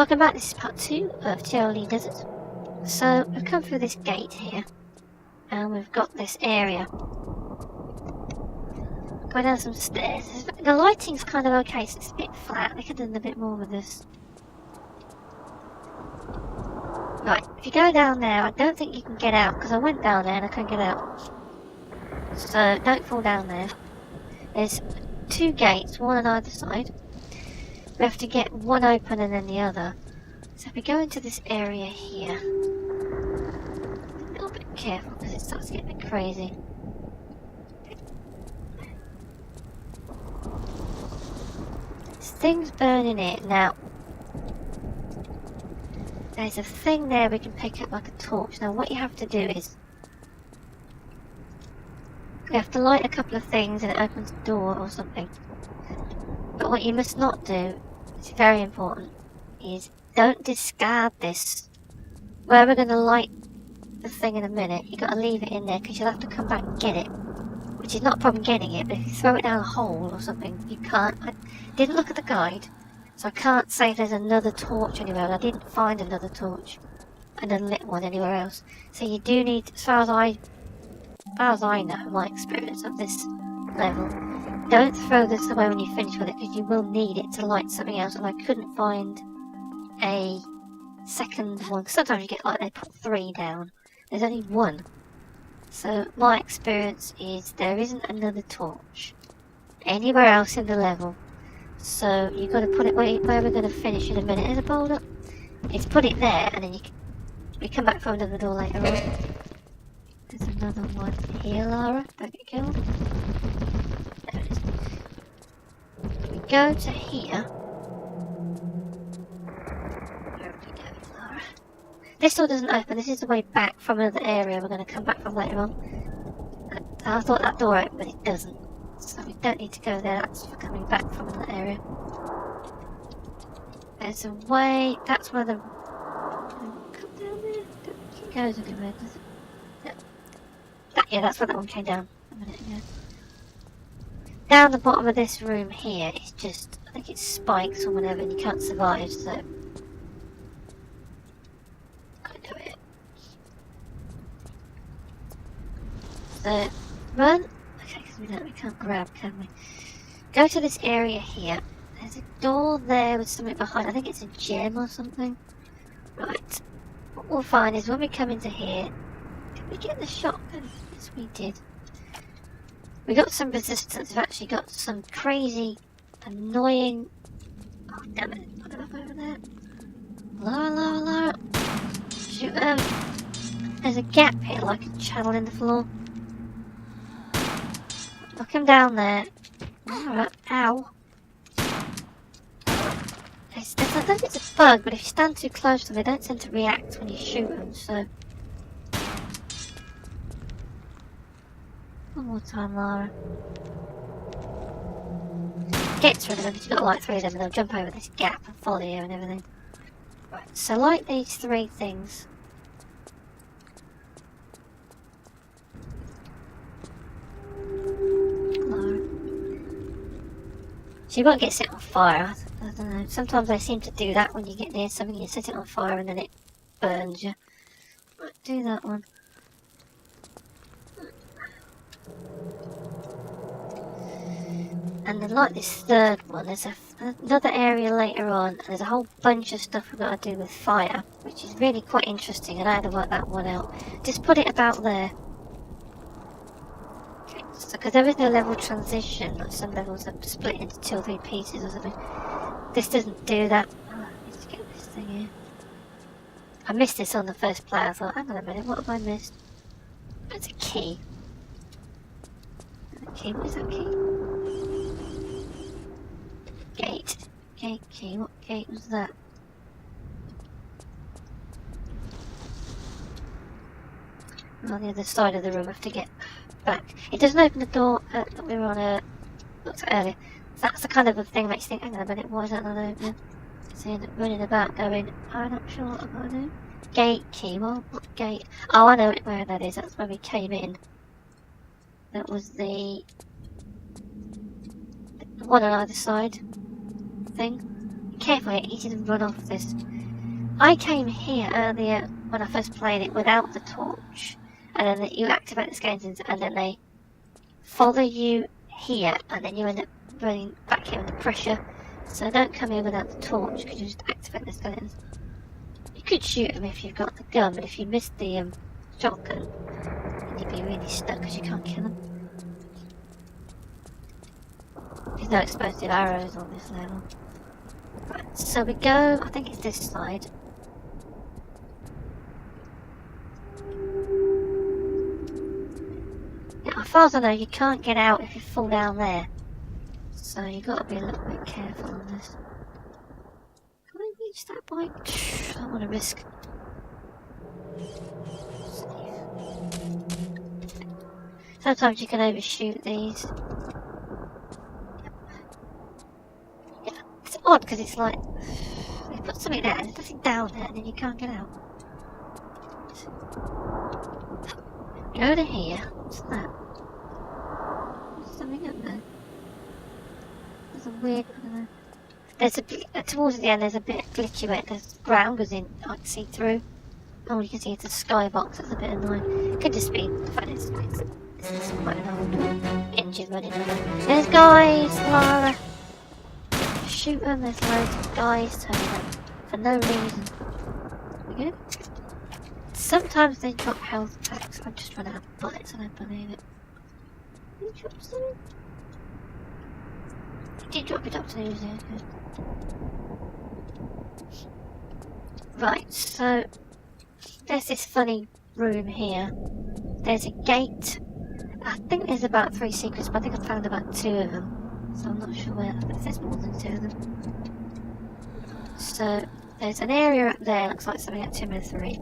Welcome back, this is part 2 of TRLE Desert. So, we've come through this gate here, and we've got this area. Go down some stairs. The lighting's kind of okay, so it's a bit flat. They could have done a bit more with this. Right, if you go down there, I don't think you can get out, because I went down there and I couldn't get out. So, don't fall down there. There's 2 gates, one on either side. We have to get one open and then the other. So if we go into this area here, a little bit careful because it starts to get a bit crazy. There's things burning it. Now, there's a thing there we can pick up like a torch. Now what you have to do is, you have to light a couple of things and it opens a door or something. But what you must not do, it's very important, is don't discard this. Where we're going to light the thing in a minute, you've got to leave it in there because you'll have to come back and get it. Which is not a problem getting it, but if you throw it down a hole or something, you can't. I didn't look at the guide, so I can't say if there's another torch anywhere, and I didn't find another torch, another lit one anywhere else. So you do need, as far as I know, my experience of this level, don't throw this away when you finish with it because you will need it to light something else, and I couldn't find a second one. Sometimes you get like they put 3 down. There's only 1. So my experience is there isn't another torch anywhere else in the level. So you've got to put it where we're going to finish in a minute. There's a boulder. It's put it there, and then we come back from another door later on. There's another one here, Lara. Don't get killed. There it is. We go to here. Where we go, Lara? This door doesn't open. This is the way back from another area we're going to come back from later on. I thought that door opened, but it doesn't. So we don't need to go there. That's for coming back from another area. There's a way. That's where the. Come down there. It goes anywhere, does it? Yeah, that's where that one came down a minute ago. Down the bottom of this room here is just, I think it's spikes or whatever, and you can't survive, so. Can't do it. So, run. Okay, because we can't grab, can we? Go to this area here. There's a door there with something behind. I think it's a gem or something. Right. What we'll find is when we come into here, did we get the shotgun? Yes, we did. We got some resistance. We've actually got some crazy, annoying. Oh, damn it. What have I over there? Lara. Shoot them. There's a gap here, like a channel in the floor. Knock him down there. Lara, ow. I don't think it's a bug, but if you stand too close to them, they don't tend to react when you shoot them, so. One more time, Lara. Get rid of them, because you've got to light 3 of them and they'll jump over this gap and follow you and everything. Right, so light these 3 things. Lara. She won't get set on fire. I don't know. Sometimes they seem to do that when you get near something, you set it on fire and then it burns you. Right, do that one. And then like this 3rd one, there's another area later on, and there's a whole bunch of stuff we've got to do with fire, which is really quite interesting, and I had to work that one out. Just put it about there. Okay, so because there is no level transition, like some levels are split into 2 or 3 pieces or something. This doesn't do that. Oh, I need to get this thing here. I missed this on the first play. I thought, hang on a minute, what have I missed? That's a key. Okay, what is that key? Gate. Gate key. What gate was that? On the other side of the room. I have to get back. It doesn't open the door that we were on looked at earlier. That's the kind of a thing that makes you think, hang on a minute, why is that not open? So you end up running about going, I'm not sure what I've got to do. Gate key. Well, what gate? Oh, I know where that is. That's where we came in. That was the one on either side thing. careful, it's easy to run off this. I came here earlier when I first played it without the torch, and then you activate the skeletons, and then they follow you here, and then you end up running back here under pressure. So don't come here without the torch, because you just activate the skeletons. You could shoot them if you've got the gun, but if you miss the shotgun, then you'd be really stuck because you can't kill them. There's no explosive arrows on this level. Right, so we go, I think it's this side. Now, as far as I know, you can't get out if you fall down there. So you've got to be a little bit careful on this. Can I reach that bike? I don't want to risk. Sometimes you can overshoot these. Yeah, it's odd because it's like they put something there and there's nothing down there and then you can't get out. Go to here. What's that? There's something up there. There's a weird. There's a towards the end. There's a bit glitchy where the ground goes in. I can see through. Oh, you can see it's a skybox. That's a bit annoying. Could just be the fact it's quite an old engine running on it. There's guys, Lara. Shoot them. There's loads of guys turning up for no reason. We good? Sometimes they drop health packs. I've just run out of bullets and I believe it. Did you drop something? You did drop it up to the user. Right, so there's this funny room here. There's a gate. I think there's about 3 secrets, but I think I found about 2 of them. So I'm not sure where. I think there's more than 2 of them. So there's an area up there. Looks like something at 2 and 3.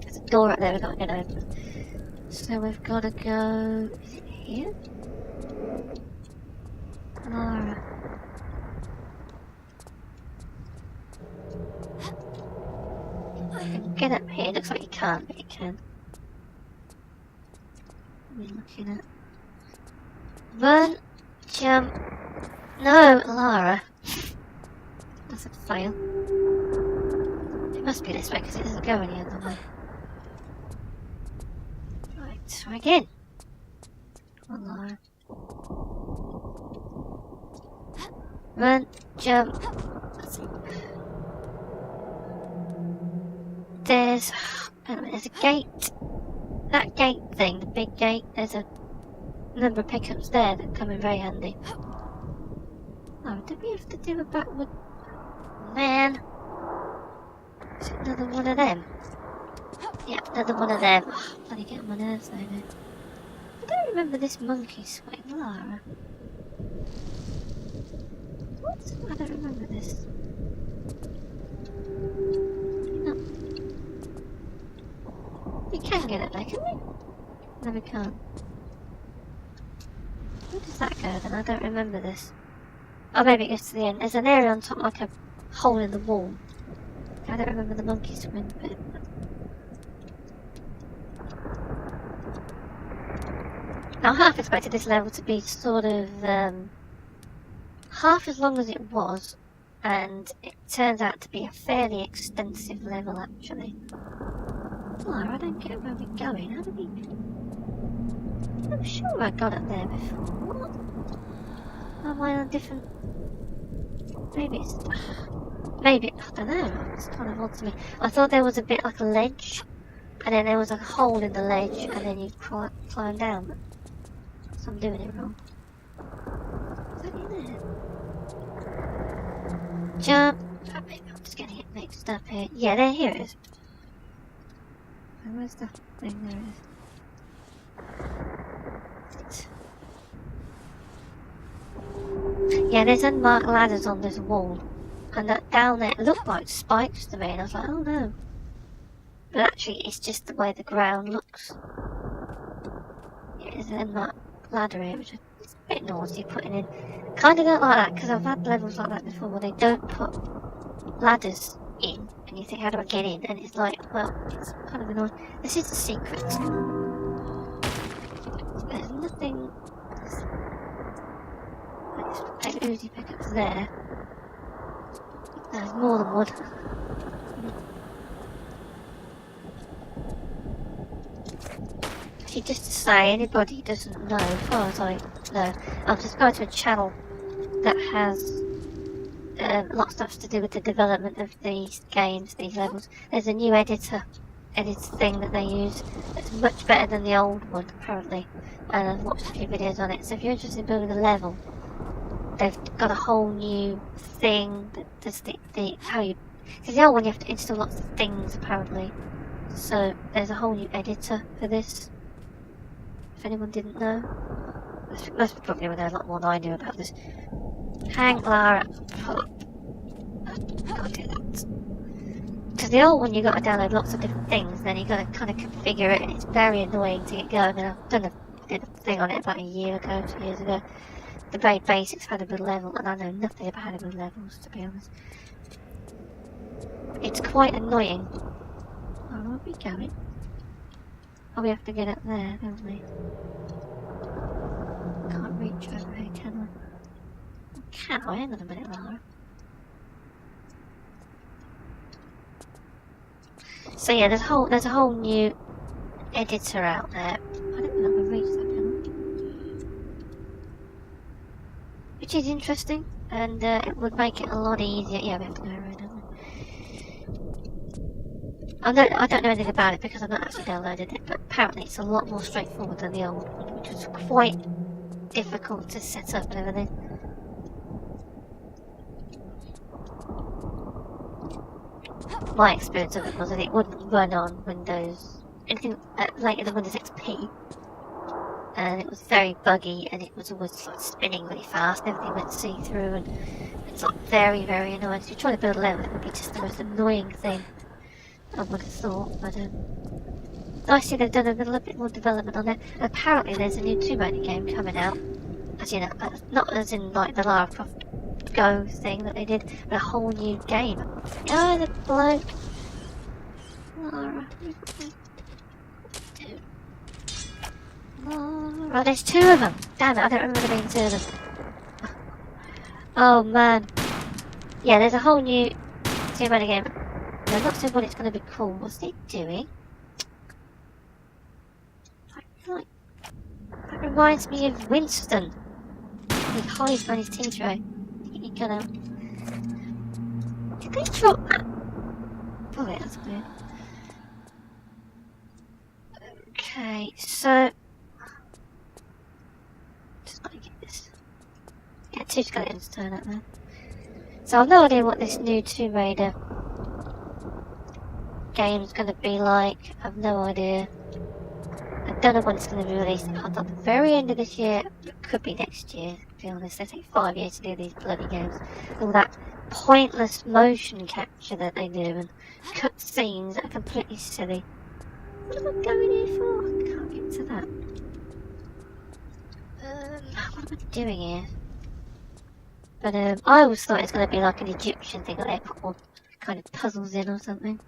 There's a door up there we've got to get open. So we've got to go. Is it here? Lara. I can get up here. Looks like you can't, but you can. What are we looking at? Run, jump. No, Lara. That's a fail. It must be this way because it doesn't go any other way. Right, try again. Come on, Lara. Run, jump. There's a gate. That gate thing, the big gate, there's a number of pickups there that come in very handy. Oh, did we have to do a backward? Man. Is it another one of them? Yeah, another one of them. Oh, bloody getting my nerves though now. I don't remember this monkey swing, Lara. What? I don't remember this. No. We can get it there, can we? No, we can't. Where does that go then? I don't remember this. Oh, maybe it goes to the end. There's an area on top, like a hole in the wall. I don't remember the monkey swing bit. Now, I half expected this level to be sort of half as long as it was, and it turns out to be a fairly extensive level actually. Lara, I don't get where we're going. How did we... I'm sure I got up there before. What? Am I on a different... Maybe it's... Maybe... I don't know. It's kind of odd to me. I thought there was a bit like a ledge, and then there was a hole in the ledge, and then you climb down. So I'm doing it wrong. Is that in there? Jump! Oh, maybe I'm just getting it mixed up here. Yeah, here it is. Where's the thing? There it is. Yeah, there's unmarked ladders on this wall. And that down there looked like spikes to me, and I was like, oh no. But actually, it's just the way the ground looks. Yeah, there's an unmarked ladder here, which is a bit naughty putting in. Kind of don't like that, because I've had levels like that before where they don't put ladders in. And you think, how do I get in? And it's like, well, it's kind of annoying. This is the secret. There's nothing... There's Uzi pickups there. There's more than one. Actually, just to say, anybody who doesn't know, as far as I know, I'll just go to a channel that has a lot of stuff to do with the development of these games, these levels. There's a new editor thing that they use that's much better than the old one, apparently. And I've watched a few videos on it. So if you're interested in building a level, they've got a whole new thing that does how you... Because the old one you have to install lots of things, apparently. So there's a whole new editor for this. If anyone didn't know. Most probably would know a lot more than I do about this. Hang Lara up. I'll do that. Because the old one you got to download lots of different things, then you got to kind of configure it, and it's very annoying to get going. And I've did a thing on it about a year ago, 2 years ago. The very basics of how to build a level, and I know nothing about how to build levels, to be honest. It's quite annoying. Oh, where are we going? Oh, we have to get up there, don't we? Can't reach over here, can I? Can I? Hang on a minute, Lara. So yeah, there's a whole new editor out there. I don't know if I've reached that panel. Which is interesting, and it would make it a lot easier. Yeah, we have to go around, don't we? I don't know anything about it because I've not actually downloaded it, but apparently it's a lot more straightforward than the old one, which was quite difficult to set up and everything. My experience of it was that it wouldn't run on Windows, anything later than Windows XP, and it was very buggy, and it was always sort of spinning really fast, and everything went see-through, and it's like very, very annoying. So you're trying to build a level, it would be just the most annoying thing, I would have thought, but I see they've done a little bit more development on it. Apparently there's a new Tomb Raider game coming out, as you know, not as in like the Lara Croft Go thing that they did, but a whole new game. Oh, the bloke. Lara. Lara. There's two of them. Damn it, I don't remember there being two of them. Oh man. Yeah, there's a whole new Tomb Raider game. I'm not sure what it's going to be called. What's it doing? That reminds me of Winston. He hides behind his tea tray. He got out. Did they drop that? Oh wait, that's weird. Okay, so... just gotta get this. Yeah, two skeletons turn up there. So I've no idea what this new Tomb Raider game's gonna be like. I've no idea. I don't know when it's going to be released. At the very end of this year, it could be next year, to be honest. They take 5 years to do these bloody games. All that pointless motion capture that they do, and cut scenes that are completely silly. What am I going here for? I can't get to that. What am I doing here? But I always thought it was going to be like an Egyptian thing, like they put all kind of puzzles in or something.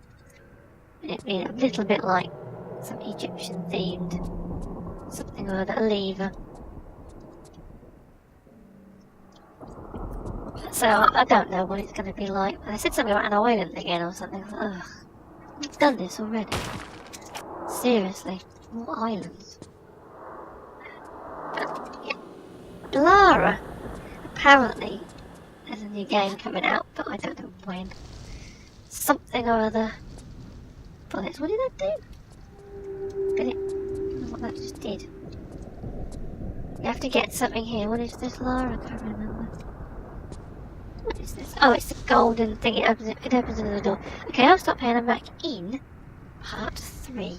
It'd be a little bit like some Egyptian themed something or other, a lever. So I don't know what it's going to be like. They said something about an island again or something. Ugh, we've done this already. Seriously, more islands. But, yeah. Lara, apparently there's a new game coming out, but I don't know when. Something or other. Bullets, what did that do? Did it? I don't know what that just did. You have to get something here. What is this, Lara? I can't remember. What is this? Oh, it's the golden thing. It opens another door. Okay, I'll stop here and I'm back in part 3.